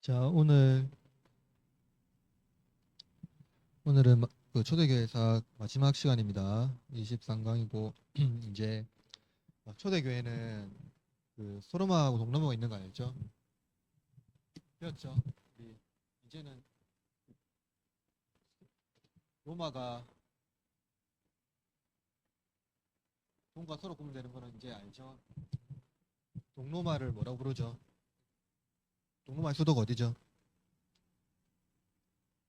자, 오늘은 그 초대교회사 마지막 시간입니다. 23강이고 이제 초대교회는 그 소로마하고 동로마가 있는 거 알죠? 배웠죠? 우리 이제는 로마가 동과 서로 구분되는 거는 이제 알죠? 동로마를 뭐라고 부르죠? 동로마의 수도가 어디죠?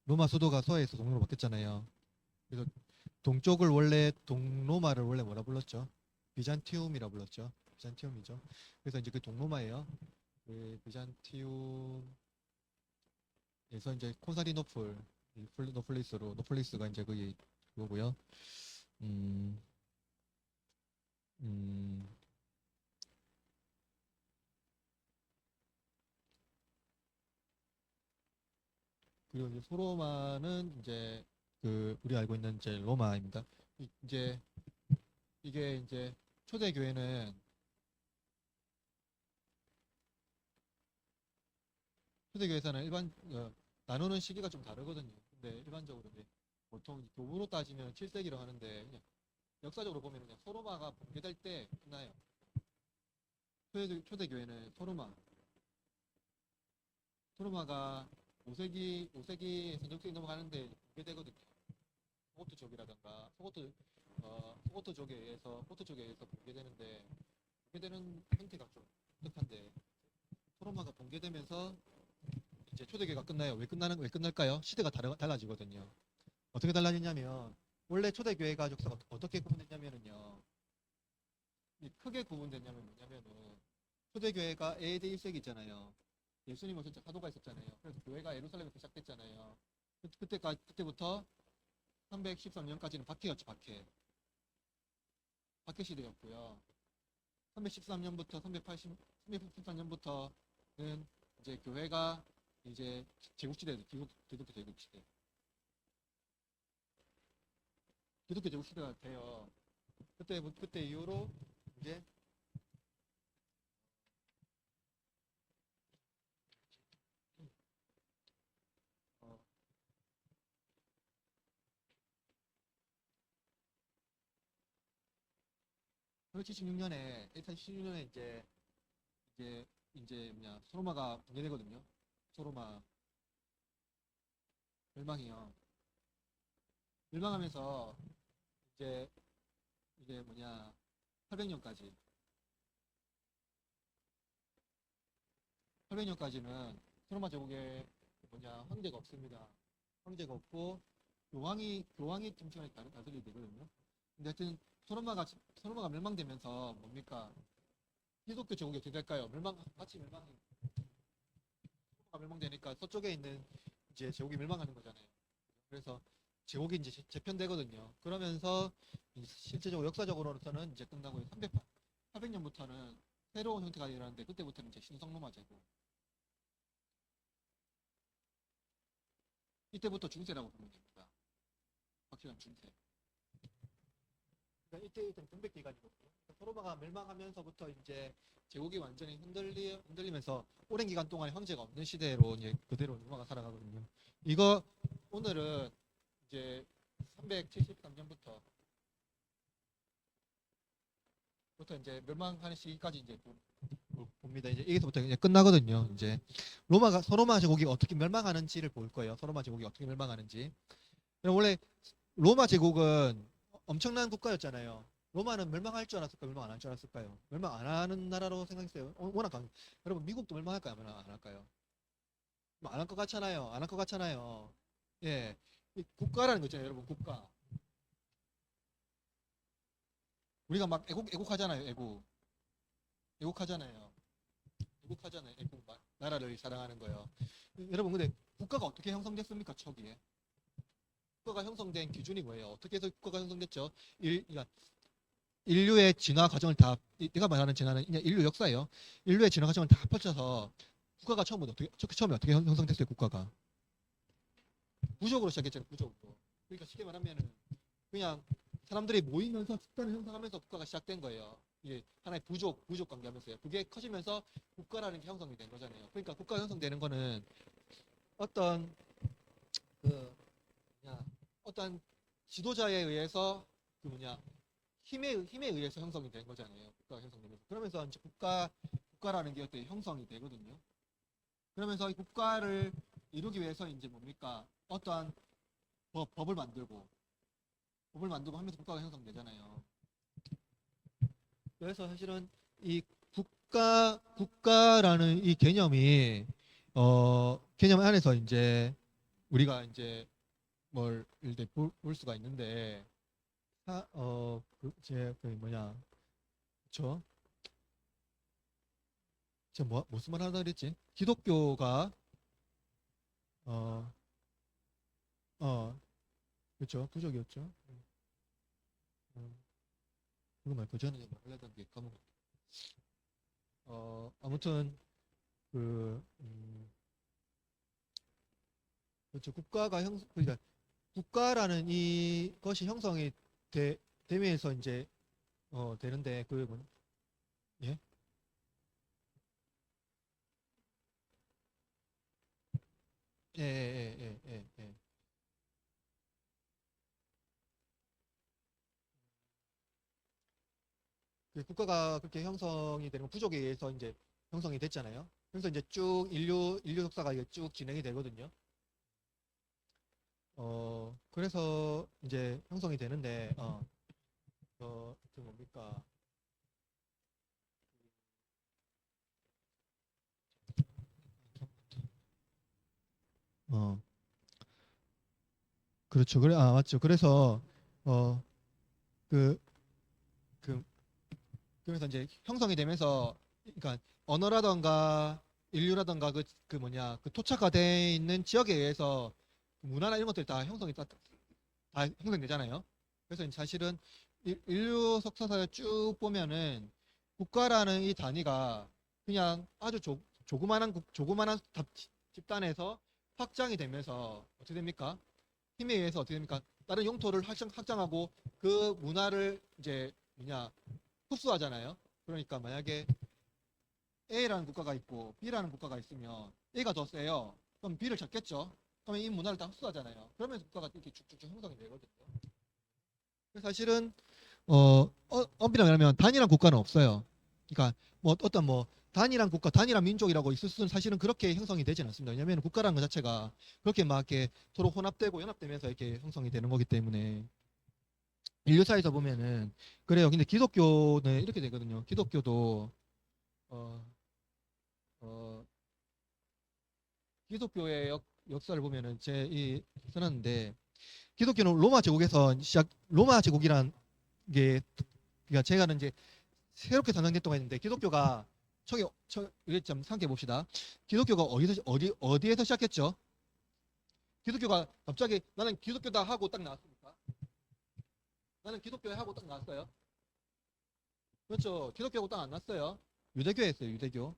로마 수도가 서해에서 동로로 바뀌었잖아요. 그래서 동쪽을 원래 동로마를 원래 뭐라 불렀죠? 비잔티움이라 불렀죠. 비잔티움이죠. 그래서 이제 그 동로마예요. 그 비잔티움에서 이제 콘스탄티노플 노플리스가 이제 그게 그거고요. 음, 음, 그리고 이제 소로마는 이제 그 우리 알고 있는 이제 로마입니다. 이제 이게 이제 초대 교회는 초대 교회에서는 나누는 시기가 좀 다르거든요. 근데 일반적으로 이제 보통 교부로 따지면 7세기로 하는데 그냥 역사적으로 보면 그냥 소로마가 붕괴될 때 끝나요. 초대 교회는 소로마가 5세기 6세기 넘어가는데 붕괴되거든요. 소고트 족이라던가 소고트 족에 의해서 포트 족에 의해서 붕괴되는데 붕괴되는 형태가 좀 독특한데 소로마가 붕괴되면서 이제 초대교회가 끝나요. 왜 끝날까요? 시대가 달라지거든요. 어떻게 달라지냐면 원래 초대교회가 역사가 어떻게 구분됐냐면은요. 크게 구분됐냐면 뭐냐면은 초대교회가 AD 1세기 있잖아요. 예수님 오실 때 사도가 있었잖아요. 그래서 교회가 예루살렘에서 시작됐잖아요. 그때부터 313년까지는 박해였죠, 박해. 박해 시대였고요. 313년부터 384년부터는 이제 교회가 이제 제국시대, 기독교 제국시대. 기독교 제국시대가 돼요. 그때 이후로 이제 어, 1976년에 2016년에 이제 뭐냐 소로마가 붕괴되거든요. 소로마 멸망이요. 멸망하면서 이제 이게 뭐냐 800년까지 800년까지는 소로마 제국에 뭐냐 황제가 없습니다. 황제가 없고 교황이 정치관에 다스리게 되거든요. 근데 하여튼 소로마가 멸망되면서 뭡니까 기독교 제국이 어떻게 될까요? 같이 소로마가 멸망되니까 서쪽에 있는 이제 제국이 멸망하는 거잖아요. 그래서 제국이 이제 재편되거든요. 그러면서 실제적으로 역사적으로는 이제 끝나고 800년부터는 새로운 형태가 일어나는데 그때부터는 이제 신성로마 제국. 이때부터 중세라고 부르면 됩니다. 확실한 중세. 그러니까 이때 일단 공백 기간이거든요. 소로마가 멸망하면서부터 이제 제국이 완전히 흔들리면서 오랜 기간 동안 황제가 없는 시대로 이제 그대로 로마가 살아가거든요. 이거 오늘은 이제 373년부터 이제 멸망하는 시기까지 이제 봅니다. 이제 여기서부터 이제 끝나거든요. 이제 소로마 제국이 어떻게 멸망하는지를 볼 거예요. 소로마 제국이 어떻게 멸망하는지. 원래 로마 제국은 엄청난 국가였잖아요. 로마는 멸망할 줄 알았을까요? 멸망 안 할 줄 알았을까요? 멸망 안 하는 나라로 생각했어요. 여러분 미국도 멸망할까요? 멸망 안 할까요? 안 할 것 같잖아요. 안 할 것 같잖아요. 예, 이 국가라는 거 있잖아요, 여러분 국가. 우리가 막 애국하잖아요, 애국하잖아요. 애국 막 나라를 사랑하는 거예요. 여러분 근데 국가가 어떻게 형성됐습니까? 초기에 국가가 형성된 기준이 뭐예요? 어떻게 해서 국가가 형성됐죠? 그러니까 인류의 진화 과정을 다 내가 말하는 진화는 그냥 인류 역사예요. 인류의 진화 과정을 다 펼쳐서 국가가 처음에 어떻게 형성됐어요? 국가가 부족으로 시작했잖아요. 부족으로. 그러니까 쉽게 말하면은 그냥 사람들이 모이면서 집단을 형성하면서 국가가 시작된 거예요. 이게 하나의 부족 관계하면서요. 그게 커지면서 국가라는 게 형성이 된 거잖아요. 그러니까 국가 형성되는 거는 어떤 그 뭐냐 어떤 지도자에 의해서 그 뭐냐 힘에 의해서 형성이 된 거잖아요. 국가가 형성되면서 그러면서 이제 국가라는 게 어떤 형성이 되거든요. 그러면서 이 국가를 이루기 위해서 이제 뭡니까 어떠한 법을 만들고 하면서 국가가 형성되잖아요. 그래서 사실은 이 국가라는 이 개념이 개념 안에서 이제 우리가 이제 뭘 일대 볼 수가 있는데 그 뭐냐 그쵸? 제가 무슨 말 하다 그랬지? 기독교가 어, 그렇죠. 부족이었죠. 그거 말고 저는 뭐 하려던 게 까먹었. 아무튼 그 그렇죠. 그러니까 국가라는 이 것이 형성이 되면서 이제 되는데 그 뭐, 예? 예, 예, 예, 예, 예. 예. 그 국가가 그렇게 형성이 되는 건 부족에 의해서 이제 형성이 됐잖아요. 그래서 이제 쭉 인류 역사가 이게 쭉 진행이 되거든요. 그래서 이제 형성이 되는데 그 뭡니까? 어, 그렇죠. 그래, 맞죠. 그래서 어, 그, 그 그래서 이제 형성이 되면서 그러니까 언어라던가 인류라던가 그 뭐냐 그 토착화 돼 있는 지역에 의해서 문화나 이런 것들이 다 형성이 다 형성되잖아요. 그래서 이제 사실은 인류 석사사를 쭉 보면은 국가라는 이 단위가 그냥 아주 조그만한 집단에서 확장이 되면서 어떻게 됩니까? 힘에 의해서 어떻게 됩니까? 다른 영토를 확장하고 그 문화를 이제 뭐냐 흡수하잖아요. 그러니까 만약에 A라는 국가가 있고 B라는 국가가 있으면 A가 더 세요. 그럼 B를 잡겠죠. 그러면 이 문화를 다 흡수하잖아요. 그러면서 국가가 이렇게 쭉쭉쭉 형성이 되거든요. 그래서 사실은 엄밀히 말하면 단일한 국가는 없어요. 그러니까 뭐 어떤 뭐 단일한 국가, 단일한 민족이라고 있을 수는 사실은 그렇게 형성이 되지는 않습니다. 왜냐하면 국가라는 것 자체가 그렇게 막 이렇게 서로 혼합되고 연합되면서 이렇게 형성이 되는 거기 때문에 인류사에서 보면은 그래요. 근데 기독교는 이렇게 되거든요. 기독교도 어, 어, 기독교의 역사를 보면은 제이 써놨는데 기독교는 로마 제국이란 게 그러니까 제가는 이제 새롭게 탄생됐다고 했는데 기독교가 이게 좀 생각해 봅시다. 기독교가 어디에서 시작했죠? 기독교가 갑자기 나는 기독교다 하고 딱 나왔습니까? 나는 기독교에 하고 딱 나왔어요. 그렇죠. 기독교하고 딱 안 났어요. 유대교였어요. 유대교.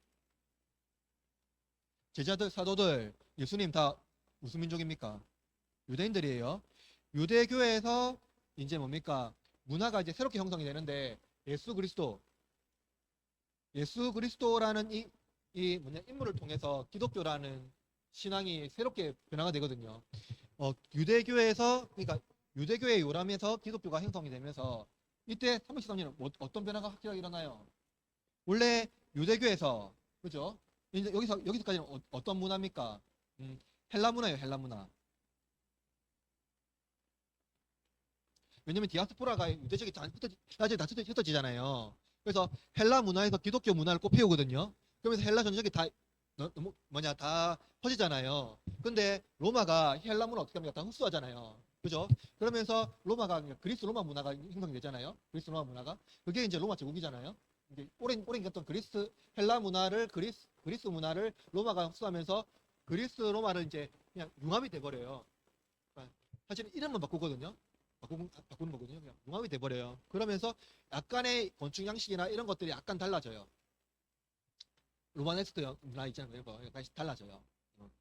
제자들, 사도들, 예수님 다 무슨 민족입니까? 유대인들이에요. 유대교에서 이제 뭡니까? 문화가 이제 새롭게 형성이 되는데 예수 그리스도, 예수 그리스도라는 이 뭐냐 인물을 통해서 기독교라는 신앙이 새롭게 변화가 되거든요. 유대교에서 그러니까 유대교의 요람에서 기독교가 형성이 되면서 이때 313년은 어떤 변화가 확실하게 일어나요? 원래 유대교에서 그죠? 이제 여기서까지는 어떤 문화입니까? 음, 헬라 문화예요, 헬라 문화. 왜냐면 디아스포라가 유대적이 나중에 다 흩어지잖아요. 그래서 헬라 문화에서 기독교 문화를 꽃피우거든요. 그러면서 헬라 전적이 다 너무 뭐냐 다 퍼지잖아요. 근데 로마가 헬라 문화 어떻게 합니까? 다 흡수하잖아요. 그죠? 그러면서 로마가 그리스 로마 문화가 형성되잖아요. 그리스 로마 문화가 그게 이제 로마 제국이잖아요. 이제 오랜 어떤 그리스 헬라 문화를 그리스 문화를 로마가 흡수하면서 그리스 로마를 이제 그냥 융합이 돼버려요. 그러니까 사실은 이름만 바꾸거든요. 바꾸는 거거든요. 그냥 융합이 돼버려요. 그러면서 약간의 건축 양식이나 이런 것들이 약간 달라져요. 로마네스크 문화 있잖아요. 이거 약간 달라져요.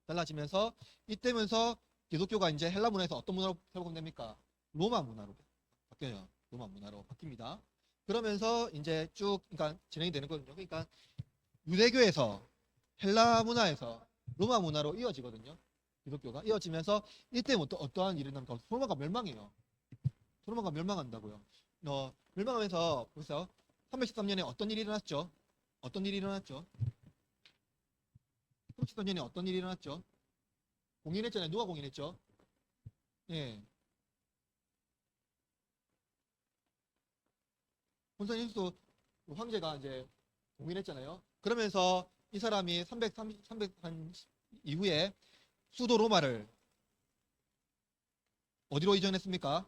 달라지면서 이때면서 기독교가 이제 헬라 문화에서 어떤 문화로 결국됩니까? 로마 문화로 바뀌어요. 로마 문화로 바뀝니다. 그러면서 이제 쭉 그러니까 진행이 되는 거거든요. 그러니까 유대교에서 헬라 문화에서 로마 문화로 이어지거든요. 기독교가 이어지면서 이때부터 어떠한 일이 나니까 로마가 멸망해요. 로마가 멸망한다고요. 멸망하면서 보세요. 313년에 어떤 일이 일어났죠? 어떤 일이 일어났죠? 313년에 어떤 일이 일어났죠? 공인했잖아요. 누가 공인했죠? 예. 콘스탄티누스 황제가 이제 공인했잖아요. 그러면서 이 사람이 300한 이후에 수도 로마를 어디로 이전했습니까?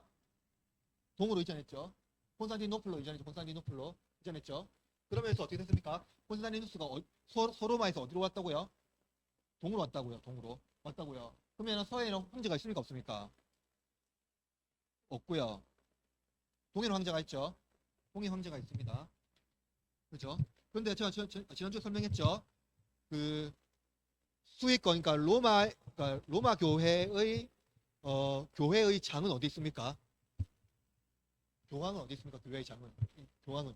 동으로 이전했죠. 콘스탄티노플로 이전했죠. 콘스탄티노플로 이전했죠. 그러면서 어떻게 됐습니까? 콘스탄티누스가 서로마에서 어디로 왔다고요? 동으로 왔다고요. 동으로 왔다고요. 그러면 서해에는 황제가 있습니까? 없습니까? 없고요. 동해는 황제가 있죠. 동해 황제가 있습니다. 그렇죠? 그런데 제가 지난주에 설명했죠. 그 수익권, 그러니까 로마 교회의 교회의 장은 어디 있습니까? 교황은 어디 있습니까? 교회의 장은 교황은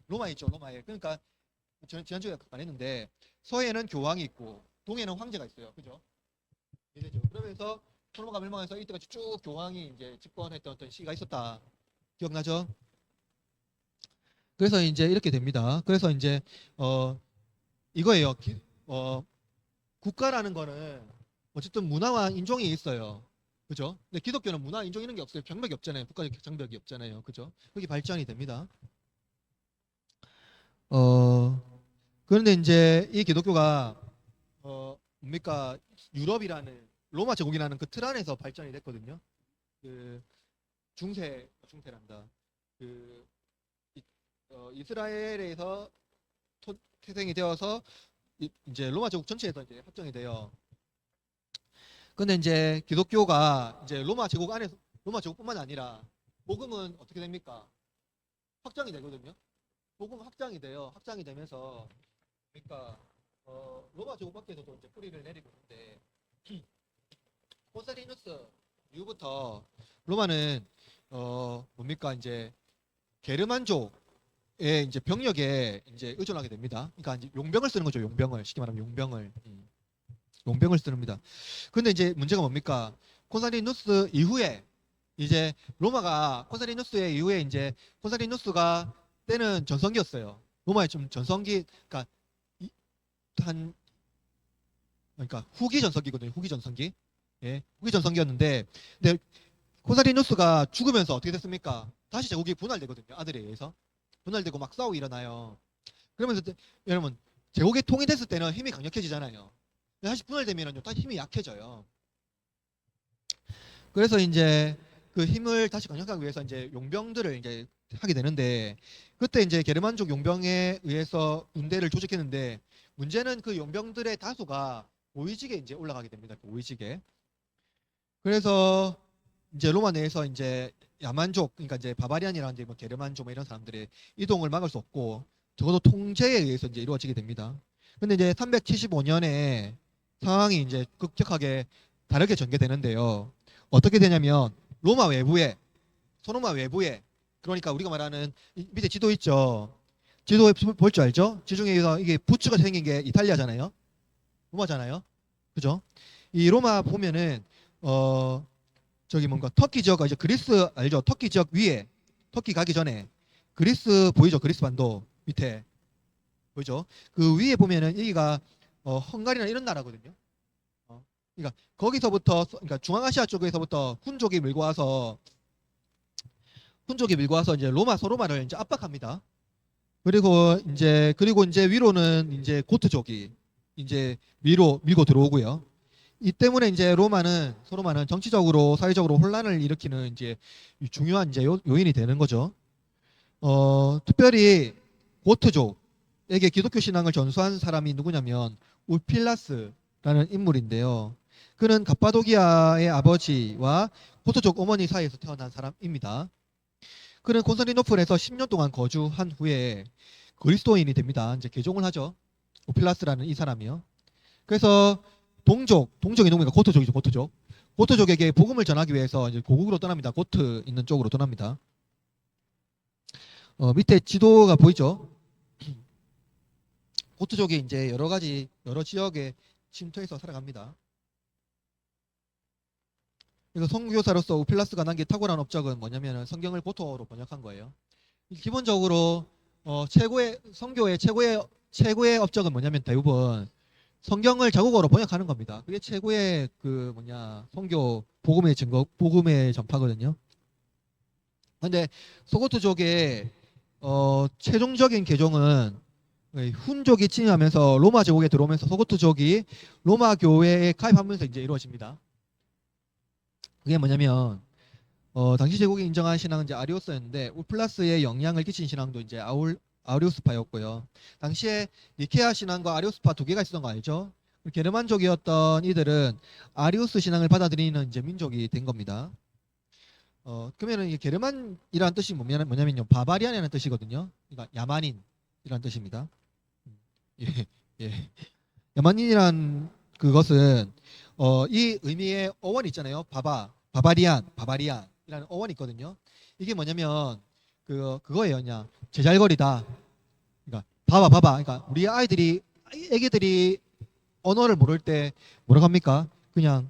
로마에 있죠. 로마에. 그러니까 지난주에 말했는데 서해는 교황이 있고 동해는 황제가 있어요. 그죠? 이제죠. 그러면서 로마가 멸망해서 이때까지 쭉 교황이 이제 집권했던 어떤 시기가 있었다. 기억나죠? 그래서 이제 이렇게 됩니다. 그래서 이제 이거예요. 국가라는 거는 어쨌든 문화와 인종이 있어요. 그죠? 근데 기독교는 문화, 인종 이런 게 없어요. 장벽이 없잖아요. 국가적 장벽이 없잖아요. 그죠? 그게 발전이 됩니다. 어, 그런데 이제 이 기독교가 뭡니까? 유럽이라는 로마 제국이라는 그 틀 안에서 발전이 됐거든요. 그 중세란다. 그 이스라엘에서 태생이 되어서 이제 로마 제국 전체에서 이제 확정이 돼요. 근데 이제 기독교가 이제 로마 제국 안에서 로마 제국뿐만 아니라 복음은 어떻게 됩니까? 확장이 되거든요. 복음 확장이 돼요. 확장이 되면서 그러니까 로마 제국 밖에서도 이제 뿌리를 내리고 있는데 콘스탄티누스 이후부터 로마는 뭡니까 이제 게르만족의 이제 병력에 이제 의존하게 됩니다. 그러니까 이제 용병을 쓰는 거죠. 용병을 쉽게 말하면 용병을 용병을 쓰는니다. 근데 이제 문제가 뭡니까? 콘스탄티누스 이후에 이제 로마가 콘스탄티누스의 이후에 이제 콘스탄티누스가 때는 전성기였어요. 로마의 좀 전성기 그러니까 한 그러니까 후기 전성기거든요. 후기 전성기. 예. 후기 전성기였는데 근데 콘스탄티누스가 죽으면서 어떻게 됐습니까? 다시 제국이 분할되거든요. 아들에 의해서. 분할되고 막 싸우고 일어나요. 그러면서 여러분 제국이 통일됐을 때는 힘이 강력해지잖아요. 다시 분할되면요 다시 힘이 약해져요. 그래서 이제 그 힘을 다시 강력하기 위해서 이제 용병들을 이제 하게 되는데 그때 이제 게르만족 용병에 의해서 군대를 조직했는데 문제는 그 용병들의 다수가 오이직에 이제 올라가게 됩니다. 그 오이직에. 그래서 이제 로마 내에서 이제 야만족 그러니까 이제 바바리안이라는 이제 뭐 게르만족 뭐 이런 사람들의 이동을 막을 수 없고 적어도 통제에 의해서 이제 이루어지게 됩니다. 근데 이제 375년에 상황이 이제 급격하게 다르게 전개되는데요. 어떻게 되냐면 로마 외부에 소로마 외부에 그러니까 우리가 말하는 밑에 지도 있죠. 지도에 볼 줄 알죠? 지중해에서 이게 부츠가 생긴 게 이탈리아잖아요. 로마잖아요. 그죠? 이 로마 보면은 저기 뭔가 터키 지역 이제 그리스 알죠? 터키 지역 위에 터키 가기 전에 그리스 보이죠? 그리스 반도 밑에 보이죠? 그 위에 보면은 여기가 헝가리나 이런 나라거든요. 그러니까 거기서부터 그러니까 중앙아시아 쪽에서부터 훈족이 밀고 와서 이제 로마 소로마를 이제 압박합니다. 그리고 이제 위로는 이제 고트족이 이제 밀고 들어오고요. 이 때문에 이제 소로마는 정치적으로 사회적으로 혼란을 일으키는 이제 중요한 이제 요인이 되는 거죠. 특별히 고트족에게 기독교 신앙을 전수한 사람이 누구냐면 울필라스라는 인물인데요. 그는 갑바도기아의 아버지와 고트족 어머니 사이에서 태어난 사람입니다. 그는 콘스탄티노플에서 10년 동안 거주한 후에 그리스도인이 됩니다. 이제 개종을 하죠. 오필라스라는 이 사람이요. 그래서 동족이 누구니까 고트족이죠. 고트족에게 복음을 전하기 위해서 이제 고국으로 떠납니다. 고트 있는 쪽으로 떠납니다. 밑에 지도가 보이죠? 고트족이 이제 여러 지역에 침투해서 살아갑니다. 그래서 선교사로서 우필라스가 남긴 탁월한 업적은 뭐냐면 성경을 고토로 번역한 거예요. 기본적으로 최고의 선교의 최고의 업적은 뭐냐면 대부분 성경을 자국어로 번역하는 겁니다. 그게 최고의 선교 복음의 전파거든요. 근데 소고트족의 최종적인 개종은 훈족이 침입하면서 로마 제국에 들어오면서 소고트족이 로마 교회에 가입하면서 이제 이루어집니다. 그게 뭐냐면 당시 제국이 인정한 신앙은 이제 아리오스였는데 우플라스의 영향을 끼친 신앙도 이제 아리오스파였고요. 당시에 니케아 신앙과 아리오스파 두 개가 있었던 거 알죠? 게르만족이었던 이들은 아리우스 신앙을 받아들이는 이제 민족이 된 겁니다. 그러면은 이 게르만이라는 뜻이 뭐냐면요, 바바리안이라는 뜻이거든요. 그러니까 야만인이라는 뜻입니다. 예, 예. 야만인이란 그것은 이 의미의 어원이 있잖아요. 바바리안이라는 어원이 있거든요. 이게 뭐냐면 그거예요, 그냥 제잘거리다. 그러니까 봐봐. 그러니까 우리 애기들이 언어를 모를 때 뭐라고 합니까? 그냥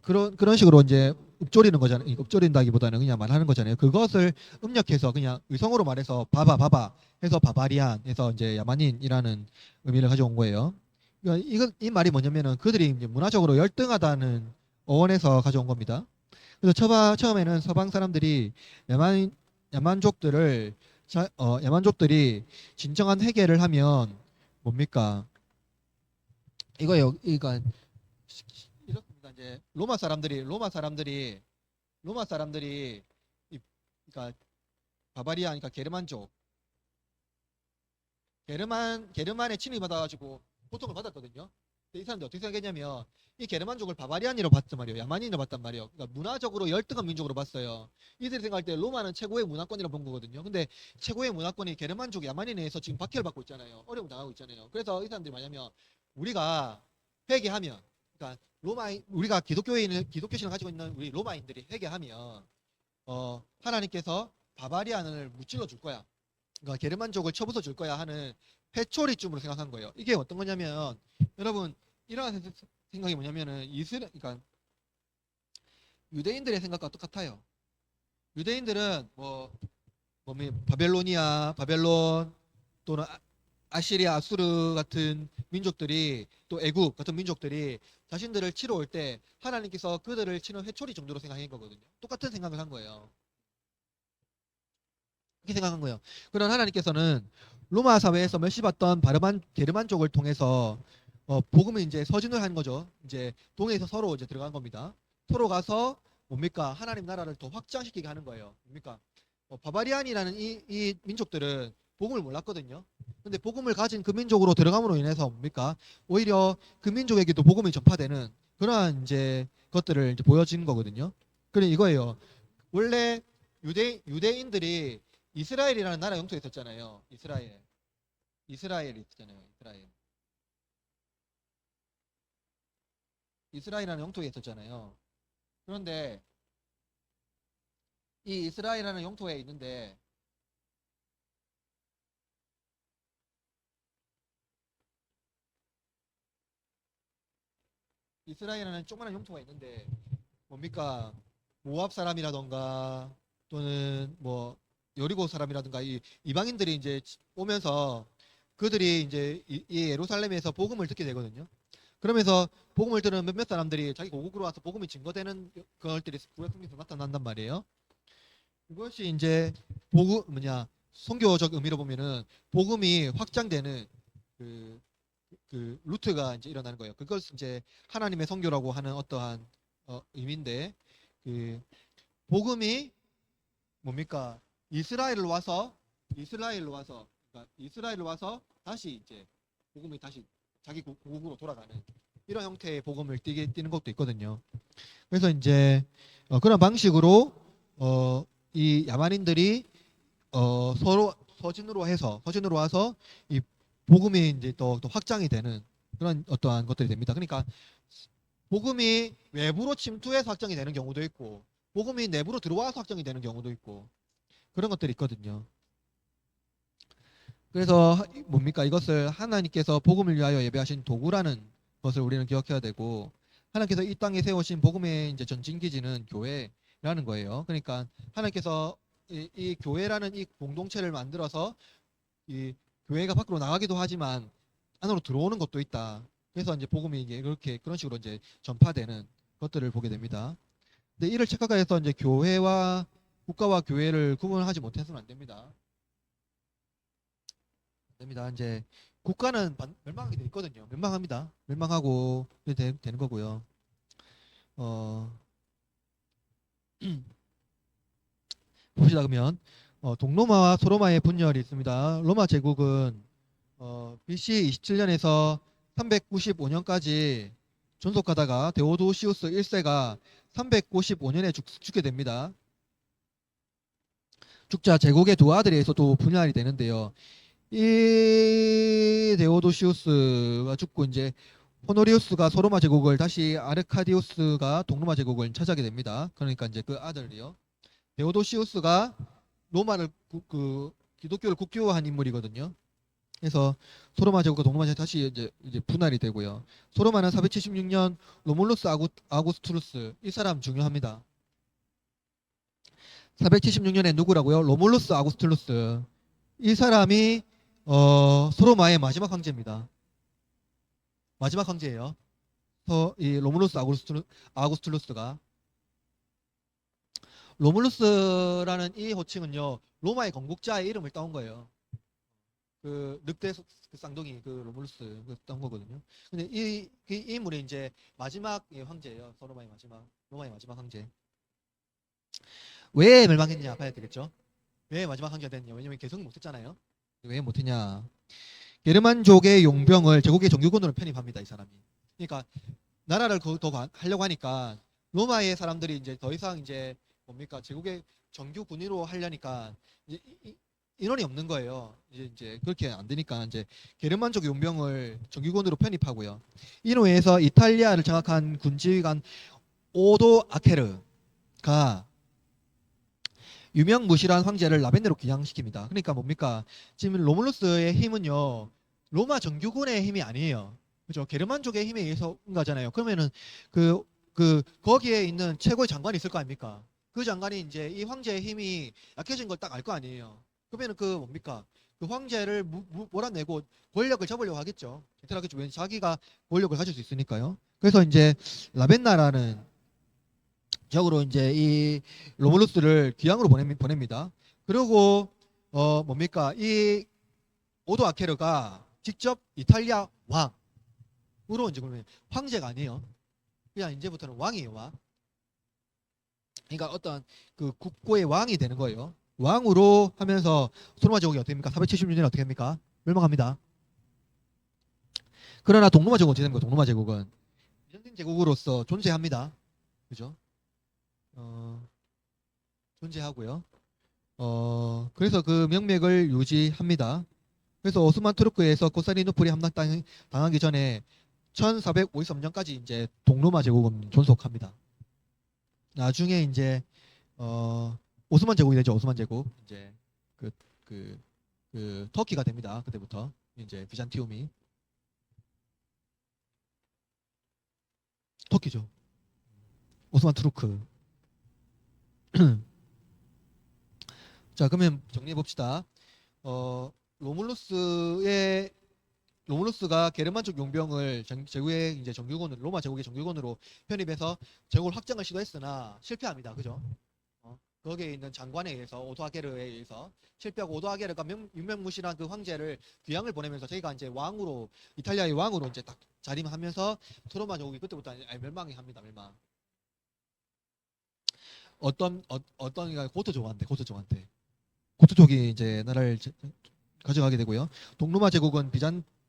그런 식으로 이제 읊조리는 거잖아요. 읊조린다기보다는 그냥 말하는 거잖아요. 그것을 음력해서 그냥 의성어로 말해서 봐봐 해서 바바리안 해서 이제 야만인이라는 의미를 가져온 거예요. 그러니까 이 말이 뭐냐면은 그들이 이제 문화적으로 열등하다는 어원에서 가져온 겁니다. 그래서 처음에는 서방 사람들이 야만족들을 야만족들이 진정한 회개를 하면 뭡니까? 이거예요. 이렇습니다. 이제 로마 사람들이 그러니까 바바리아, 그러니까 게르만족, 게르만에 침입받아가지고 고통을 받았거든요. 근데 이 사람들 어떻게 생각했냐면 이 게르만족을 바바리안이라고 봤단 말이에요. 야만인으로 봤단 말이에요. 그러니까 문화적으로 열등한 민족으로 봤어요. 이들이 생각할 때 로마는 최고의 문화권이라고 본 거거든요. 근데 최고의 문화권이 게르만족 야만인에 의해서 지금 박해를 받고 있잖아요. 어려움 당하고 있잖아요. 그래서 이 사람들이 뭐냐면 우리가 회개하면, 그러니까 우리가 기독교 신을 가지고 있는 우리 로마인들이 회개하면 하나님께서 바바리안을 무찔러 줄 거야. 그러니까 게르만족을 쳐부숴 줄 거야 하는 회초리쯤으로 생각한 거예요. 이게 어떤 거냐면 여러분 이런 생각이 뭐냐면은 그러니까 유대인들의 생각과 똑같아요. 유대인들은 바벨론 또는 아시리아, 아수르 같은 민족들이 또 애굽 같은 민족들이 자신들을 치러 올 때 하나님께서 그들을 치는 회초리 정도로 생각한 거거든요. 똑같은 생각을 한 거예요. 그렇게 생각한 거예요. 그런 하나님께서는 로마 사회에서 멸시받던 게르만족을 통해서 복음을 이제 서진을 한 거죠. 이제 동해에서 서로 이제 들어간 겁니다. 서로 가서 뭡니까? 하나님 나라를 더 확장시키게 하는 거예요. 뭡니까? 바바리안이라는 이 민족들은 복음을 몰랐거든요. 근데 복음을 가진 그 민족으로 들어감으로 인해서 뭡니까? 오히려 그 민족에게도 복음이 전파되는 그러한 이제 것들을 이제 보여지는 거거든요. 그래 이거예요. 원래 유대인들이 이스라엘이라는 나라 영토에 있었잖아요. 이스라엘이 있었잖아요. 이스라엘이라는 영토에 있었잖아요. 그런데 이 이스라엘이라는 영토에 있는데 이스라엘이라는 조그마한 영토가 있는데 뭡니까? 모압 사람이라던가 또는 뭐 여리고 사람이라든가 이 이방인들이 이제 오면서 그들이 이제 이 예루살렘에서 복음을 듣게 되거든요. 그러면서 복음을 들은 몇몇 사람들이 자기 고국으로 와서 복음이 증거되는 것들이 구약 성경에서 나타난단 말이에요. 그것이 이제 선교적 의미로 보면은 복음이 확장되는 그, 그 루트가 이제 일어나는 거예요. 그것을 이제 하나님의 선교라고 하는 어떠한 의미인데 그 복음이 뭡니까? 이스라엘로 와서 다시 이제 복음이 다시 자기 고국으로 돌아가는 이런 형태의 복음을 띄는 것도 있거든요. 그래서 이제 그런 방식으로 이 야만인들이 서로 서진으로 와서 이 복음이 이제 또 확장이 되는 그런 어떠한 것들이 됩니다. 그러니까 복음이 외부로 침투해서 확장이 되는 경우도 있고 복음이 내부로 들어와서 확장이 되는 경우도 있고 그런 것들이 있거든요. 그래서 뭡니까? 이것을 하나님께서 복음을 위하여 예배하신 도구라는 것을 우리는 기억해야 되고, 하나님께서 이 땅에 세우신 복음의 이제 전진기지는 교회라는 거예요. 그러니까 하나님께서 이 교회라는 이 공동체를 만들어서 이 교회가 밖으로 나가기도 하지만 안으로 들어오는 것도 있다. 그래서 이제 복음이 이게 그렇게 그런 식으로 이제 전파되는 것들을 보게 됩니다. 근데 이를 착각해서 이제 교회와 국가와 교회를 구분하지 못해서는 안 됩니다. 됩니다. 이제 국가는 멸망하게 돼 있거든요. 멸망합니다. 멸망하고 되는 거고요. 어, 봅시다. 그러면 동로마와 소로마의 분열이 있습니다. 로마 제국은 BC 27년에서 395년까지 존속하다가 데오도시우스 1세가 395년에 죽게 됩니다. 죽자 제국의 두 아들에 의해서 또 분열이 되는데요. 이 데오도시우스가 죽고 이제 호노리우스가 소로마 제국을 다시 아르카디우스가 동로마 제국을 차지하게 됩니다. 그러니까 이제 그 아들이요. 데오도시우스가 로마를 기독교를 국교화한 인물이거든요. 그래서 소로마 제국과 동로마 제국 다시 이제 분할이 되고요. 소로마는 476년 로물루스 아구스투루스 이 사람 중요합니다. 476년에 누구라고요? 로물루스 아구스툴루스. 이 사람이 소로마의 마지막 황제입니다. 마지막 황제예요. 이 로물루스 아구스툴루스가 로물루스라는 이 호칭은요 로마의 건국자의 이름을 따온 거예요. 그 늑대 그 쌍둥이 그 로물루스 따온 거거든요. 근데 이 인물이 이제 마지막 황제예요. 로마의 마지막 황제. 왜 멸망했냐 봐야 되겠죠. 왜 마지막 황제가 됐냐? 왜냐면 개성이 못했잖아요. 왜 못했냐? 게르만족의 용병을 제국의 정규군으로 편입합니다. 이 사람이. 그러니까 나라를 더 하려고 하니까 로마의 사람들이 이제 더 이상 이제 뭡니까 제국의 정규 군인으로 하려니까 이제 인원이 없는 거예요. 이제 그렇게 안 되니까 이제 게르만족 용병을 정규군으로 편입하고요. 이로 인해서 이탈리아를 장악한 군지휘관 오도 아케르가 유명무실한 황제를 라벤네로 기양시킵니다. 그러니까 뭡니까? 지금 로물루스의 힘은요. 로마 정규군의 힘이 아니에요. 그죠? 게르만족의 힘에 의해서 온 거잖아요. 그러면은 거기에 있는 최고의 장관이 있을 거 아닙니까? 그 장관이 이제 이 황제의 힘이 약해진 걸 딱 알 거 아니에요. 그러면은 그 뭡니까? 그 황제를 몰아내고 권력을 잡으려고 하겠죠. 하겠죠. 왜 자기가 권력을 가질 수 있으니까요. 그래서 이제 라벤나라는 적으로 이제 이 로물루스를 귀양으로 보냅니다. 그리고 뭡니까? 이 오도 아케르가 직접 이탈리아 왕으로 이제 그러면 황제가 아니에요. 그냥 이제부터는 왕이에요, 왕. 그러니까 어떤 그 국고의 왕이 되는 거예요. 왕으로 하면서 소로마 제국이 어떻게 됩니까? 476년에 어떻게 됩니까? 멸망합니다. 그러나 동로마 제국은 어떻게 됩니까? 동로마 제국은 비잔틴 제국으로서 존재합니다. 그죠? 존재하고요. 그래서 그 명맥을 유지합니다. 그래서 오스만 투르크에서 코스타리누플이 함락당하기 전에 1453년까지 이제 동로마 제국은 존속합니다. 나중에 이제 오스만 제국이 되죠. 오스만 제국 이제 그, 터키가 됩니다. 그때부터 이제 비잔티움이 터키죠. 오스만 투르크. 자, 그러면 정리해 봅시다. 로물루스의 로물루스가 게르만족 용병을 제국의 이제 정규군으로 로마 제국의 정규군으로 편입해서 제국을 확장을 시도했으나 실패합니다. 그죠? 거기에 있는 장관에 의해서 오도아게르에 의해서 실패하고 오도아게르가 유명무실한 그 황제를 귀양을 보내면서 저희가 이제 왕으로 이탈리아의 왕으로 이제 딱 자림하면서 트로마 제국이 그때부터 멸망이 합니다. 멸망. 어떤 이가 고토족이 이제 나라를 가져가게 되고요. 동로마 제국은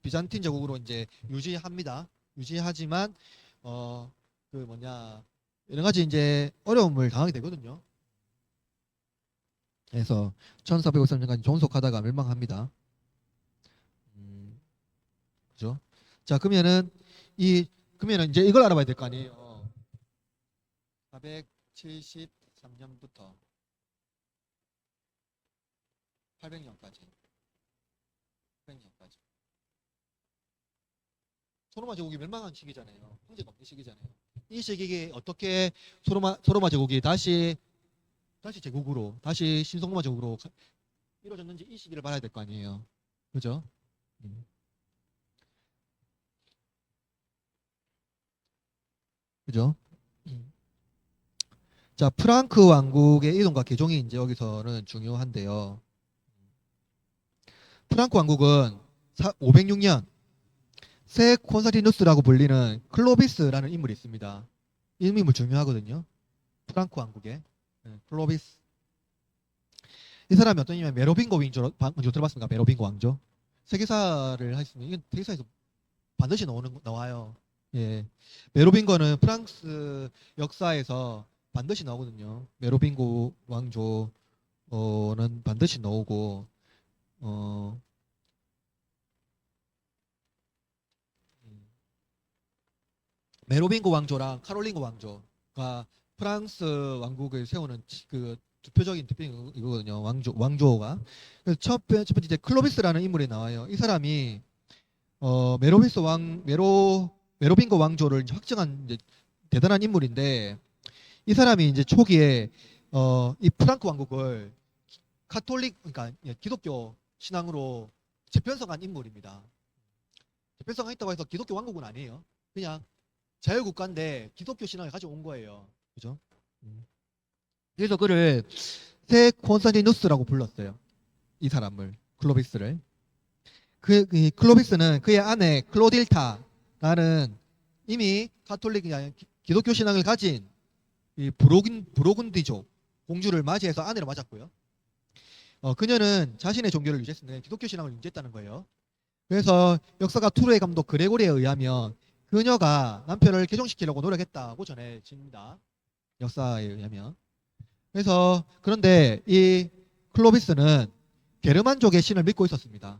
비잔틴 제국으로 이제 유지합니다. 유지하지만 그 뭐냐 여러 가지 이제 어려움을 당하게 되거든요. 그래서 1453년까지 존속하다가 멸망합니다. 그죠? 자, 그러면은 이제 이걸 알아봐야 될 거 아니에요. 473년부터 800년까지. 800년까지. 소로마 제국이 멸망한 시기잖아요. 황제가 없는 시기잖아요. 이 시기에 어떻게 소로마 제국이 다시 제국으로, 다시 신성로마 제국으로 이루어졌는지 이 시기를 봐야 될 거 아니에요. 그죠? 그죠? 자, 프랑크 왕국의 이동과 개종이 이제 여기서는 중요한데요. 프랑크 왕국은 506년 새 콘스탄티누스라고 불리는 클로비스라는 인물이 있습니다. 이 인물 중요하거든요. 프랑크 왕국의 클로비스. 이 사람이 어떤 이면 메로빙고 왕조 들어봤습니까? 메로빙고 왕조. 세계사를 하셨으면 이건 세계사에서 반드시 나와요. 예, 메로빙거는 프랑스 역사에서 반드시 나오거든요. 메로빙고 왕조는 반드시 나오고 메로빙고 왕조랑 카롤링고 왕조가 프랑스 왕국을 세우는 그 대표적인 이거거든요. 왕조가. 그래서 첫 번째 이제 클로비스라는 인물이 나와요. 이 사람이 메로빙고 왕조를 이제 확정한 이제 대단한 인물인데, 이 사람이 이제 초기에 이 프랑크 왕국을 카톨릭, 그러니까 기독교 신앙으로 재편성한 인물입니다. 재편성했다고 해서 기독교 왕국은 아니에요. 그냥 자유국가인데 기독교 신앙을 가져온 거예요. 그죠? 그래서 그를 새 콘스탄티누스라고 불렀어요. 이 사람을, 클로비스를. 이 클로비스는 그의 아내 클로딜타라는 이미 카톨릭이 아니라 기독교 신앙을 가진 이 부로근디족 공주를 맞이해서 아내로 맞았고요. 그녀는 자신의 종교를 유지했는데 기독교 신앙을 유지했다는 거예요. 그래서 역사가 투르의 감독 그레고리에 의하면 그녀가 남편을 개종시키려고 노력했다고 전해집니다. 역사에 의하면. 그래서 그런데 이 클로비스는 게르만족의 신을 믿고 있었습니다.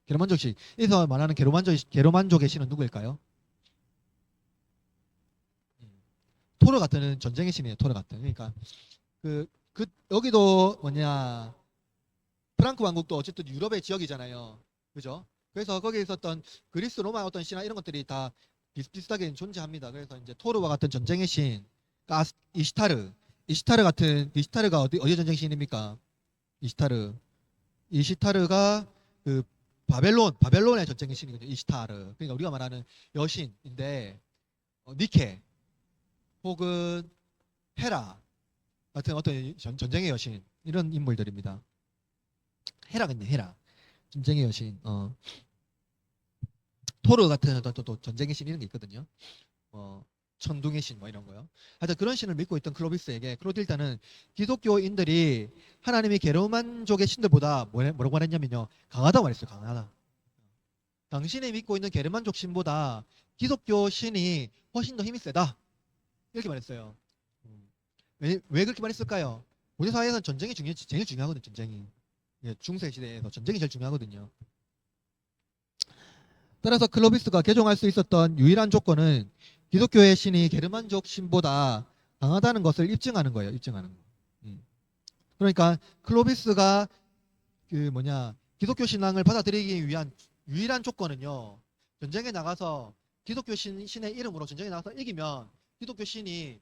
게르만족식. 여기서 말하는 게르만족의 신은 누구일까요? 토르 같은 전쟁의 신이에요. 토르 같은. 그러니까 여기도 뭐냐, 프랑크 왕국도 어쨌든 유럽의 지역이잖아요. 그죠? 그래서 거기에 있었던 그리스 로마 어떤 신화 이런 것들이 다 비슷비슷하게 존재합니다. 그래서 이제 토르와 같은 전쟁의 신, 그러니까 이시타르가 어디 전쟁 신입니까? 이시타르가 그 바벨론의 전쟁의 신이거든요. 이시타르. 그러니까 우리가 말하는 여신인데 니케 혹은 헤라 같은 어떤 전쟁의 여신 이런 인물들입니다. 헤라겠네, 헤라. 전쟁의 여신. 토르 같은 어떤 또 전쟁의 신 이런 게 있거든요. 천둥의 신 뭐 이런 거요. 하여튼 그런 신을 믿고 있던 클로비스에게 클로딜다는 기독교인들이 하나님이 게르만족의 신들보다 뭐라고 말했냐면요, 강하다고 말했어요. 강하다. 당신이 믿고 있는 게르만족 신보다 기독교 신이 훨씬 더 힘이 세다. 이렇게 말했어요. 왜 그렇게 말했을까요? 고대 사회에서는 전쟁이 제일 중요하거든요. 전쟁이. 중세 시대에서 전쟁이 제일 중요하거든요. 따라서 클로비스가 개종할 수 있었던 유일한 조건은 기독교의 신이 게르만족 신보다 강하다는 것을 입증하는 거예요. 입증하는 거. 그러니까 클로비스가 기독교 신앙을 받아들이기 위한 유일한 조건은요, 전쟁에 나가서 기독교 신의 이름으로 전쟁에 나가서 이기면 기독교 신이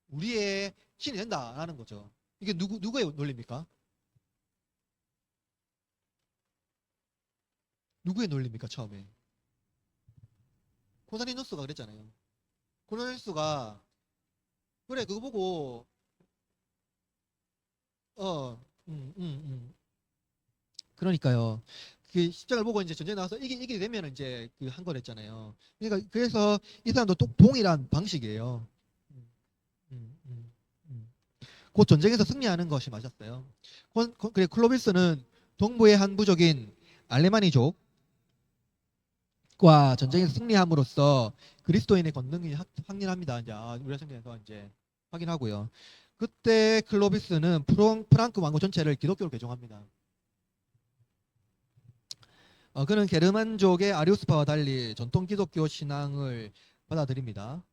우리의 신이 된다라는 거죠. 이게 누구의 논리입니까? 누구의 논리입니까? 처음에 콘스탄티누스가 그랬잖아요. 콘스탄티누스가 그래 그거 보고 그러니까요. 그 십자가를 보고 이제 전쟁에 나가서 이기게 되면 이제 한 거랬잖아요. 그러니까 그래서 이 사람도 동일한 방식이에요. 곧 전쟁에서 승리하는 것이 맞았어요. 그래 클로비스는 동부의 한 부족인 알레마니족과 전쟁에서 승리함으로써 그리스도인의 권능이 확인합니다. 이제 우리가 승리해서 이제 확인하고요. 그때 클로비스는 프랑크 왕국 전체를 기독교로 개종합니다. 그는 게르만족의 아리우스파와 달리 전통 기독교 신앙을 받아들입니다.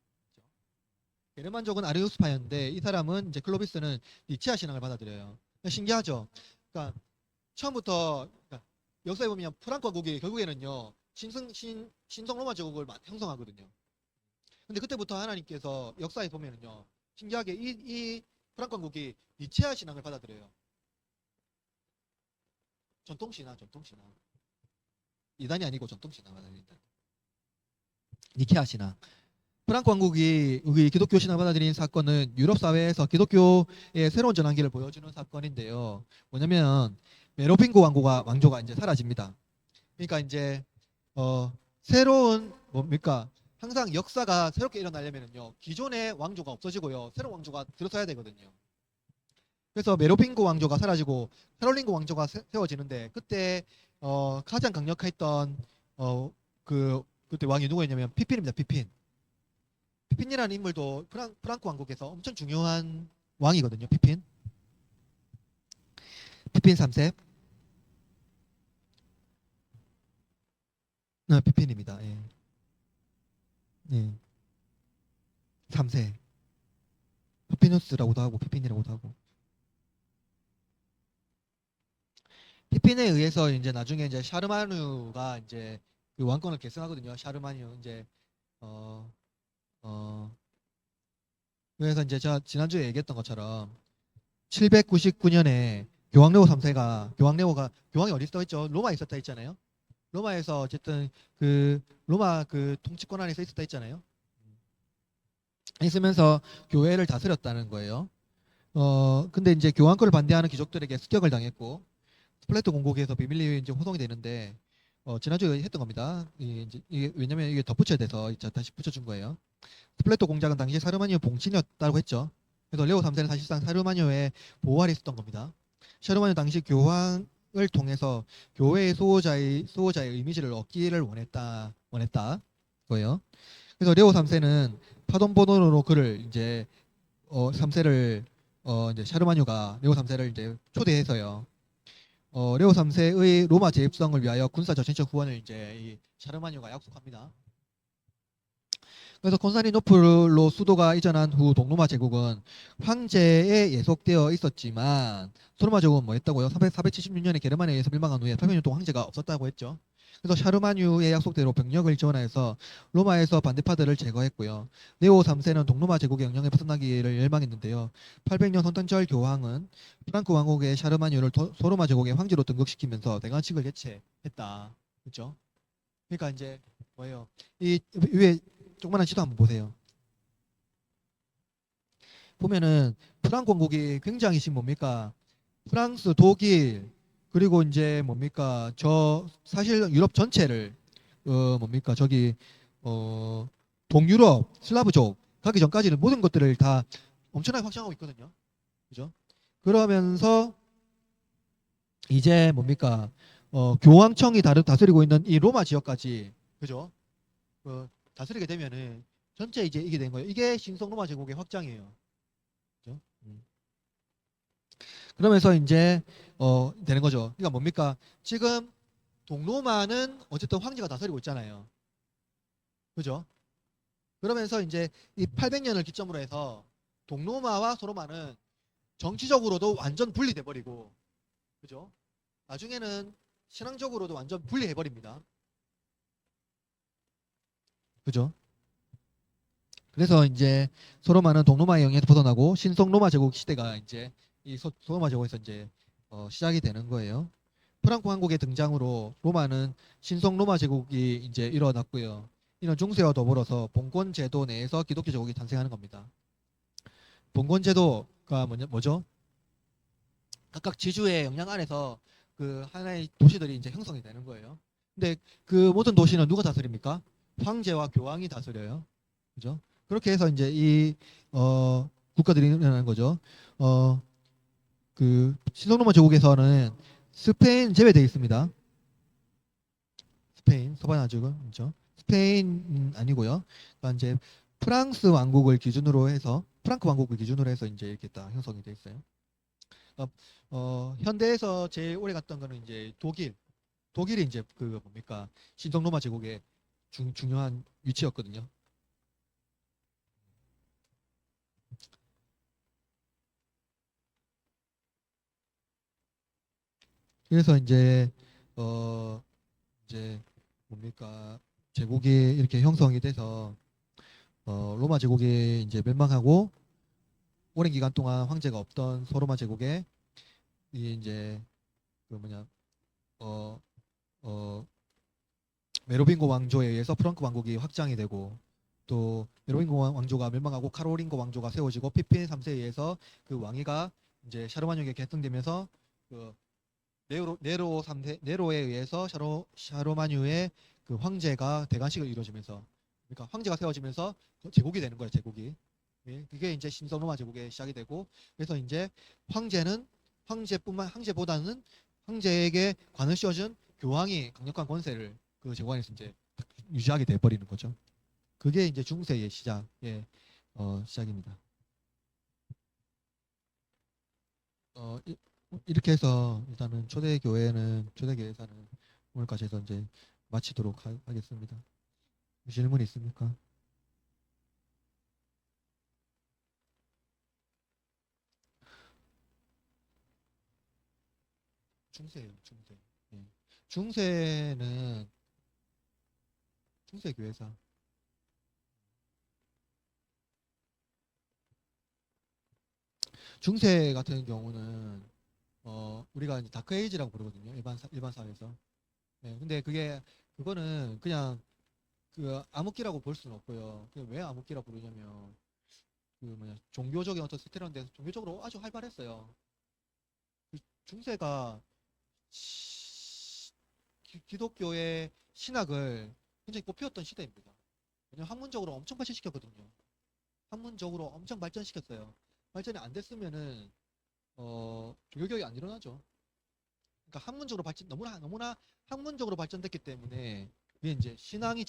게르만족은 아리우스파였는데 이 사람은 이제 클로비스는 니치아 신앙을 받아들여요. 신기하죠. 그러니까 처음부터 그러니까 역사에 보면 프랑크 왕국이 결국에는요 신성 로마 제국을 형성하거든요. 근데 그때부터 하나님께서 역사에 보면은요 신기하게 이 프랑크 왕국이 니치아 신앙을 받아들여요. 전통신앙. 이단이 아니고 전통신앙 받아들인다. 니케아 신앙. 프랑크 왕국이 우리 기독교 신앙을 받아들인 사건은 유럽 사회에서 기독교의 새로운 전환기를 보여주는 사건인데요. 뭐냐면 메로빙고 왕조가 이제 사라집니다. 그러니까 이제 새로운 뭡니까? 항상 역사가 새롭게 일어나려면요 기존의 왕조가 없어지고요 새로운 왕조가 들어서야 되거든요. 그래서 메로빙고 왕조가 사라지고 카롤링고 왕조가 세워지는데 그때 가장 강력했던 그때 왕이 누구였냐면 피핀입니다. 피핀이라는 인물도 프랑크 왕국에서 엄청 중요한 왕이거든요. 피핀 3세. 피핀입니다. 예. 예. 3세. 피피누스라고도 하고 피핀이라고도 하고. 피핀에 의해서 이제 나중에 이제 샤르마누가 이제 그 왕권을 계승하거든요. 샤르마누 이제 어 어 그래서 이제 제가 지난주에 얘기했던 것처럼 799년에 교황이 어디 있었다 했죠? 로마에 있었다 했잖아요. 로마에서 어쨌든 그 로마 그 통치권 안에서 있었다 했잖아요. 있으면서 교회를 다스렸다는 거예요. 근데 이제 교황권을 반대하는 귀족들에게 습격을 당했고 플레토 공곡에서 비밀리에 이제 호송이 되는데 지난주에 했던 겁니다. 이게 왜냐면 이게 덧붙여야 돼서 이제 다시 붙여준 거예요. 플레토 공작은 당시 사르마니오 봉친이었다고 했죠. 그래서 레오 3세는 사실상 사르마니오의 보호 아래 있었던 겁니다. 샤르마니오 당시 교황을 통해서 교회의 수호자의 이미지를 얻기를 원했다 거예요. 그래서 레오 3세는 파돈보노로 그를 이제 3세를 이제 샤르마뉴가 레오 3세를 이제 초대해서요. 레오 3세의 로마 재입성을 위하여 군사 저신적 후원을 이제 이 샤르마뉴가 약속합니다. 그래서 콘스탄티노플로 수도가 이전한 후 동로마 제국은 황제에 예속되어 있었지만 소로마 제국은 뭐 했다고요? 476년에 게르만에 의해서 멸망한 후에 800년 동안 황제가 없었다고 했죠. 그래서 샤르마뉴의 약속대로 병력을 지원해서 로마에서 반대파들을 제거했고요. 네오 3세는 동로마 제국의 영향에 벗어나기를 열망했는데요. 800년 헌탄절 교황은 프랑크 왕국의 샤르마뉴를 소로마 제국의 황제로 등극시키면서 대관식을 개최했다. 그렇죠? 그러니까 이제 뭐예요? 이 위에 조그만한 지도 한번 보세요. 보면은 프랑크 왕국이 굉장히 지금 뭡니까? 프랑스, 독일 그리고 이제 뭡니까? 저 사실 유럽 전체를 뭡니까? 저기 어 동유럽, 슬라브족 가기 전까지는 모든 것들을 다 엄청나게 확장하고 있거든요. 그죠? 그러면서 이제 뭡니까? 교황청이 다스리고 있는 이 로마 지역까지 그죠? 다스리게 되면은 전체 이제 이게 된 거예요. 이게 신성 로마 제국의 확장이에요. 그죠? 그러면서 이제 되는 거죠. 그러니까 뭡니까? 지금 동로마는 어쨌든 황제가 다스리고 있잖아요. 그죠? 그러면서 이제 이 800년을 기점으로 해서 동로마와 소로마는 정치적으로도 완전 분리돼 버리고 그죠? 나중에는 신앙적으로도 완전 분리해 버립니다. 그죠? 그래서 이제 소로마는 동로마의 영향에서 벗어나고 신성 로마 제국 시대가 이제 이 소로마 제국에서 이제 시작이 되는 거예요. 프랑크 왕국의 등장으로 로마는 신성 로마 제국이 이제 일어났고요. 이런 중세와 더불어서 봉건 제도 내에서 기독교 제국이 탄생하는 겁니다. 봉건 제도가 뭐죠? 각각 지주의 영향 안에서 그 하나의 도시들이 이제 형성이 되는 거예요. 근데 그 모든 도시는 누가 다스립니까? 황제와 교황이 다스려요. 그죠? 그렇게 해서 이제 이 국가들이 일어나는 거죠. 그 신성로마 제국에서는 스페인 제외되어 있습니다. 스페인 서바나족은 그렇죠. 스페인 아니고요. 그러니까 이제 프랑스 왕국을 기준으로 해서 프랑크 왕국을 기준으로 해서 이제 이렇게 딱 형성이 돼 있어요. 현대에서 제일 오래 갔던 거는 이제 독일이 이제 그 뭡니까 신성 로마 제국의 중요한 위치였거든요. 그래서 어 이제 뭡니까 제국이 이렇게 형성이 돼서 로마 제국이 이제 멸망하고 오랜 기간 동안 황제가 없던 소로마 제국에 이 이제 그 뭐냐 어 어 메로빙고 왕조에 의해서 프랑크 왕국이 확장이 되고 또 메로빙고 왕조가 멸망하고 카롤링고 왕조가 세워지고 피핀 3세에 의해서 그 왕위가 이제 샤르마뉴에게 계승되면서 그 네로 3세 네로에 의해서 샤르마뉴의 그 황제가 대관식을 이루어지면서 그러니까 황제가 세워지면서 제국이 되는 거예요. 제국이. 예, 그게 이제 신성로마 제국의 시작이 되고 그래서 이제 황제는 황제보다는 황제에게 관을 씌워준 교황이 강력한 권세를 그 제국안에서 이제 유지하게 돼 버리는 거죠. 그게 이제 중세의 시작의 시작입니다. 어, 이, 이렇게 해서 일단은 초대교회사는 오늘까지 해서 이제 마치도록 하겠습니다. 질문 있습니까? 중세예요, 중세. 예. 중세는 중세 교회사. 중세 같은 경우는 우리가 이제 다크 에이지라고 부르거든요. 일반 사회에서. 네, 근데 그거는 그냥 그 암흑기라고 볼 수는 없고요. 왜 암흑기라고 부르냐면 그 뭐냐 종교적인 어떤 스테라인데 종교적으로 아주 활발했어요. 그 중세가 기독교의 신학을 굉장히 꽃피웠던 시대입니다. 왜냐면 학문적으로 엄청 발전시켰거든요. 학문적으로 엄청 발전시켰어요. 발전이 안 됐으면은 종교개혁이 안 일어나죠. 그러니까 학문적으로 너무나 학문적으로 발전됐기 때문에 이게 이제 신앙이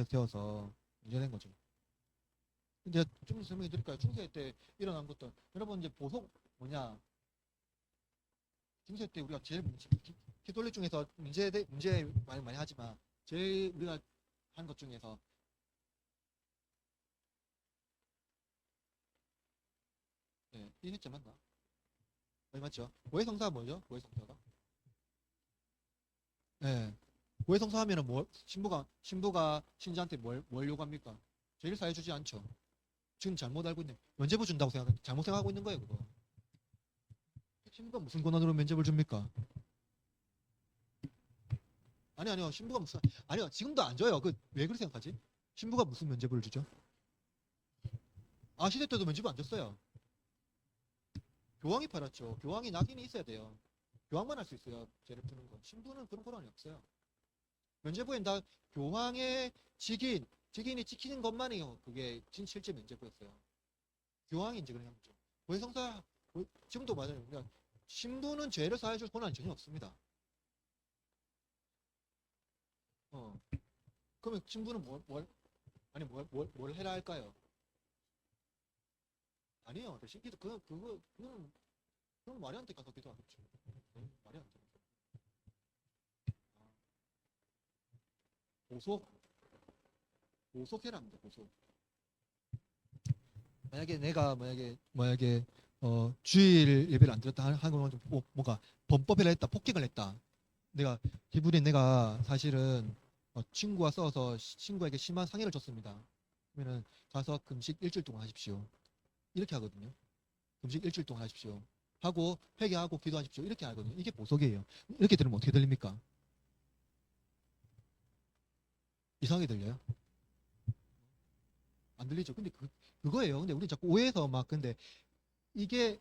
되어서 문제된 거죠. 이제 좀 설명해 드릴까요? 중세 때 일어난 것도 여러분 이제 보석 뭐냐 중세 때 우리가 제일 기독교 중에서 문제 많이 하지만 제일 우리가 한 것 중에서 네, 이 해자 맞나? 맞죠? 고해성사 뭐죠? 고해성사가? 네. 고해성사 하면은 신부가 신자한테 뭘 요구합니까? 제일 사해주지 않죠. 지금 잘못 알고 있네. 면죄부 준다고 잘못 생각하고 있는 거예요, 그거. 신부가 무슨 권한으로 면죄부를 줍니까? 아니요. 신부가 무슨 아니요. 지금도 안 줘요. 그 왜 그렇게 생각하지? 신부가 무슨 면죄부를 주죠? 아, 시대 때도 면죄부 안 줬어요. 교황이 팔았죠. 교황이 낙인이 있어야 돼요. 교황만 할 수 있어요. 죄를 푸는 건. 신부는 그런 권한이 없어요. 면죄부엔 다 교황의 직인이 지키는 것만이요. 그게 실제 면죄부였어요. 교황이 이제 그런 거죠. 고해성사 지금도 맞아요. 그러니까 신부는 죄를 사해줄 권한이 전혀 없습니다. 어. 그러면 신부는 뭘 해라 할까요? 아니에요. 대신 그건 말이 안 돼. 가서 기도 안 했죠. 말이 안 돼. 보석, 보석해랍니다. 보석. 만약에 주일 예배를 안 드렸다 하는 건 좀 뭔가 범법을 했다, 폭행을 했다. 내가 사실은 친구가 싸워서 친구에게 심한 상해를 줬습니다. 그러면은 가서 금식 일주일 동안 하십시오. 이렇게 하거든요. 금식 일주일 동안 하십시오. 하고 회개하고 기도하십시오. 이렇게 하거든요. 이게 보석이에요. 이렇게 들으면 어떻게 들립니까? 이상하게 들려요? 안 들리죠? 근데 그거예요. 근데 우리 자꾸 오해해서 근데 이게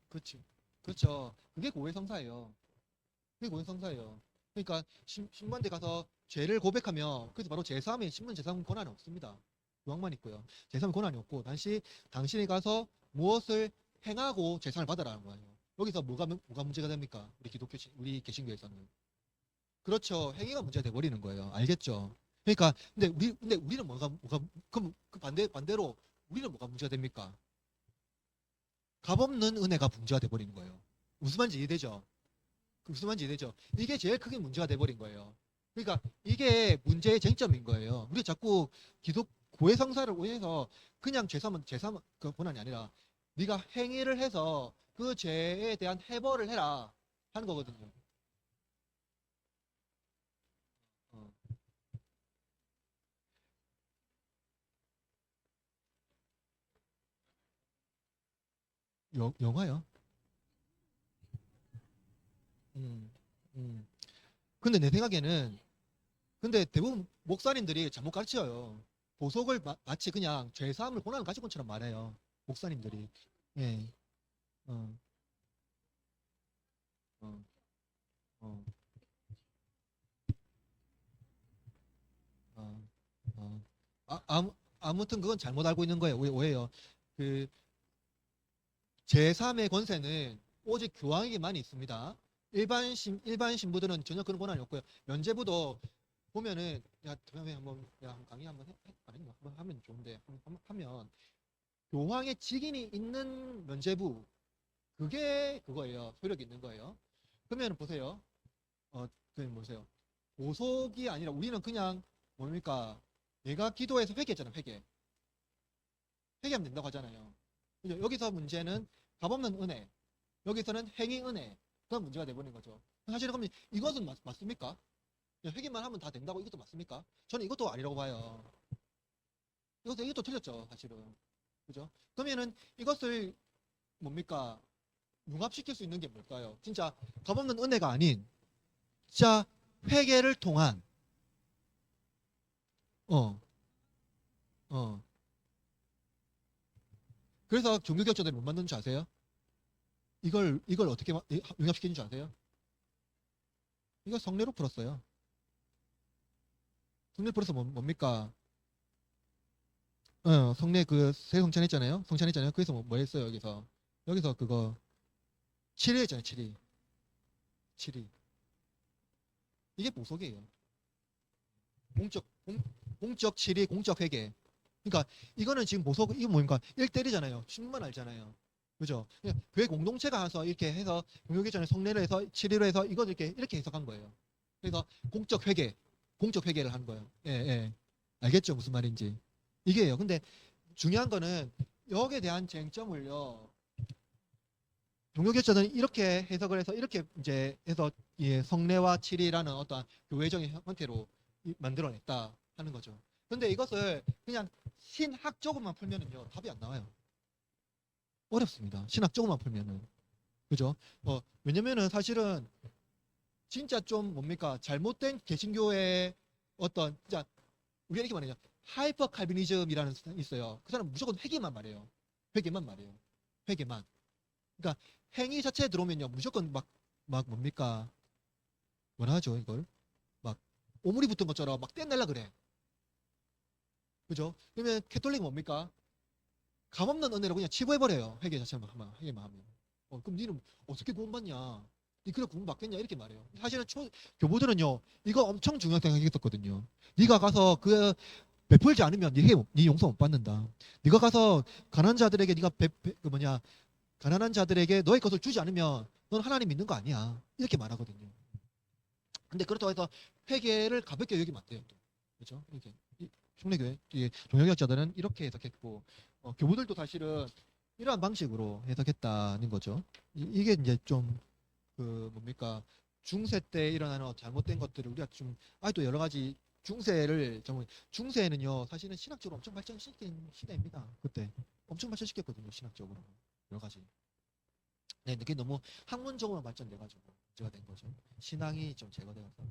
그렇지. 그렇죠. 그게 고해성사예요. 그게 고해성사예요. 그러니까 신부한테 가서 죄를 고백하면 그래서 바로 제사함에 신분 제사함 권한이 없습니다. 교황만 있고요. 제사함 권한이 없고 당신이 가서 무엇을 행하고 제사를 받아라는 거예요. 여기서 뭐가 문제가 됩니까? 우리 개신교에서는 그렇죠. 행위가 문제가 돼 버리는 거예요. 알겠죠? 그러니까 근데 우리는 그럼 그 반대로 우리는 뭐가 문제가 됩니까? 값없는 은혜가 문제가 돼 버리는 거예요. 무슨 말인지 이해되죠? 무슨 말인지 이해되죠? 이게 제일 크게 문제가 돼 버린 거예요. 그러니까 이게 문제의 쟁점인 거예요. 우리 자꾸 기독 고해성사를 오해해서 그냥 죄삼은 그 본안이 아니라 네가 행위를 해서 그 죄에 대한 해벌을 해라 하는 거거든요. 어. 영화요? 음, 음. 근데 내 생각에는 근데 대부분 목사님들이 잘못 가르쳐요. 보석을 마치 그냥 죄사함을 고난을 가진 것처럼 말해요. 목사님들이. 예. 어, 어, 어, 어, 어. 아무튼 그건 잘못 알고 있는 거예요. 오해요. 그 제3의 권세는 오직 교황에게만 있습니다. 일반 신부들은 전혀 그런 권한이 없고요. 면죄부도 보면은 야 다음에 한번 강의 한번 아닌가 한번 하면 좋은데 한번 하면 교황의 직인이 있는 면죄부 그게 그거예요. 효력이 있는 거예요. 그러면 보세요. 그 보세요. 보속이 아니라 우리는 그냥 뭡니까? 내가 기도해서 회개했잖아. 회개하면 된다고 하잖아요. 그죠? 여기서 문제는 값없는 은혜. 여기서는 행위 은혜. 그런 문제가 돼버린 거죠. 사실은 그럼 이것은 맞습니까? 회개만 하면 다 된다고 이것도 맞습니까? 저는 이것도 아니라고 봐요. 이것도 틀렸죠, 사실은. 그죠? 그러면은 이것을 뭡니까? 융합시킬 수 있는 게 뭘까요? 진짜 값없는 은혜가 아닌 진짜 회개를 통한 어, 어. 그래서 종교개혁자들이 못 만드는 줄 아세요? 이걸 어떻게 융합시키는 줄 아세요? 이거 성례로 풀었어요. 성례 풀어서 뭡니까? 성례 그 새 성찬했잖아요. 성찬했잖아요. 그래서 뭐 했어요, 여기서 그거 7위 했잖아요, 7위. 7위. 이게 보석이에요. 공적 공적 7위, 공적 회계. 그러니까 이거는 지금 보석 이거 뭡니까? 1대1이잖아요. 신문만 알잖아요. 그죠? 그냥 교회 공동체가 해서 이렇게 해서 공교기 전에 성례를 해서 7위로 해서 이거 이렇게 해석한 거예요. 그래서 공적 회계를 한 거예요. 예, 예. 알겠죠? 무슨 말인지. 이게요. 근데 중요한 거는 여기에 대한 쟁점을요. 종교개혁자는 이렇게 해석을 해서 이렇게 이제 해서 예, 성례와 칠이라는 어떠한 교회적인 형태로 만들어냈다 하는 거죠. 근데 이것을 그냥 신학적으로만 풀면은요 답이 안 나와요. 어렵습니다. 신학적으로만 풀면은 그죠? 왜냐면은 사실은 진짜 좀 뭡니까 잘못된 개신교의 어떤 진짜 우리가 이렇게 말해요. 하이퍼 칼비니즘이라는 사람이 있어요. 그 사람은 무조건 회개만 말해요. 회개만 말해요. 회개만. 그러니까 행위 자체에 들어오면요 무조건 막 뭡니까 뭐라 하죠 이걸 막 오물이 붙은 것처럼 막 떼내려 그래. 그죠? 그러면 캐톨릭은 뭡니까? 값없는 은혜로 그냥 치부해버려요. 회개만 하면. 그럼 니는 어떻게 구원받냐? 니 그래 구원받겠냐? 이렇게 말해요. 사실은 교부들은요 이거 엄청 중요하게 생각했었거든요. 네가 가서 그 베풀지 않으면 네 용서 못 받는다. 네가 가서 가난한 자들에게 네가 그 뭐냐 가난한 자들에게 너의 것을 주지 않으면 넌 하나님 믿는 거 아니야. 이렇게 말하거든요. 근데 그렇다고 해서 회개를 가볍게 여기면 안 돼요. 또. 그렇죠? 이렇게 총례교회 종교개혁자들은 이렇게 해석했고 교부들도 사실은 이러한 방식으로 해석했다는 거죠. 이게 이제 좀 그 뭡니까 중세 때 일어나는 잘못된 것들을 우리가 좀 아직도 여러 가지 중세에는요 사실은 신학적으로 엄청 발전시킨 시대입니다. 그때 엄청 발전시켰거든요 신학적으로 여러 가지. 네, 그게 너무 학문적으로 발전돼가지고 문제가 된 거죠. 신앙이 좀 제거되어서.